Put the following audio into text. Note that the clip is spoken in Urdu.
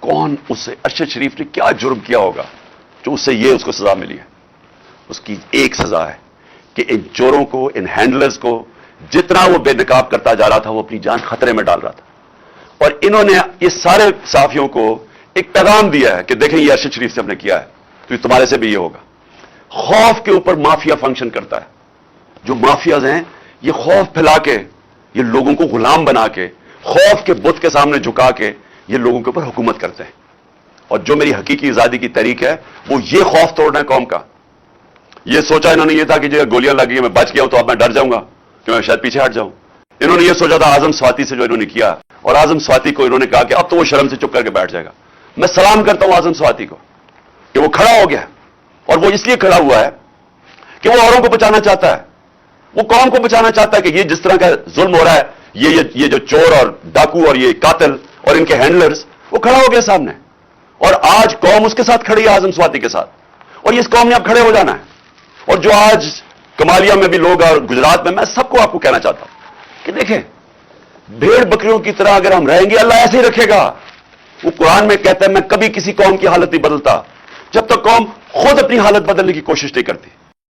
کون اسے ارشد شریف نے کیا جرم کیا ہوگا جو اس سے یہ اس کو سزا ملی ہے؟ اس کی ایک سزا ہے کہ ان چوروں کو، ان ہینڈلرز کو جتنا وہ بے نقاب کرتا جا رہا تھا وہ اپنی جان خطرے میں ڈال رہا تھا. اور انہوں نے یہ سارے صحافیوں کو ایک پیغام دیا ہے کہ دیکھیں یہ ارشد شریف سے ہم نے کیا ہے تو یہ تمہارے سے بھی یہ ہوگا. خوف کے اوپر مافیا فنکشن کرتا ہے. جو مافیاز ہیں یہ خوف پھیلا کے، یہ لوگوں کو غلام بنا کے، خوف کے بت کے سامنے جھکا کے یہ لوگوں کے اوپر حکومت کرتے ہیں. اور جو میری حقیقی آزادی کی تحریک ہے وہ یہ خوف توڑنا ہے قوم کا. یہ سوچا انہوں نے یہ تھا کہ جو گولیاں لگی ہیں میں بچ گیا ہوں تو اب میں ڈر جاؤں گا کہ میں شاید پیچھے ہٹ جاؤں. انہوں نے یہ سوچا تھا اعظم سواتی سے جو انہوں نے کیا، اور اعظم سواتی کو انہوں نے کہا کہ اب تو وہ شرم سے چپ کر کے بیٹھ جائے گا. میں سلام کرتا ہوں اعظم سواتی کو کہ وہ کھڑا ہو گیا، اور وہ اس لیے کھڑا ہوا ہے کہ وہ اوروں کو بچانا چاہتا ہے، وہ قوم کو بچانا چاہتا ہے کہ یہ جس طرح کا ظلم ہو رہا ہے، یہ جو چور اور ڈاکو اور یہ قاتل اور ان کے ہینڈلرز، وہ کھڑا ہو گیا سامنے. اور آج قوم اس کے ساتھ کھڑی ہے، اعظم سواتی کے ساتھ، اور اس قوم نے اب کھڑے ہو جانا ہے. اور جو آج کمالیہ میں بھی لوگ اور گجرات میں سب کو آپ کو کہنا چاہتا ہوں کہ دیکھیں بھیڑ بکریوں کی طرح اگر ہم رہیں گے اللہ ایسے ہی رکھے گا. وہ قرآن میں کہتا ہے میں کبھی کسی قوم کی حالت نہیں بدلتا جب تک قوم خود اپنی حالت بدلنے کی کوشش نہیں کرتی.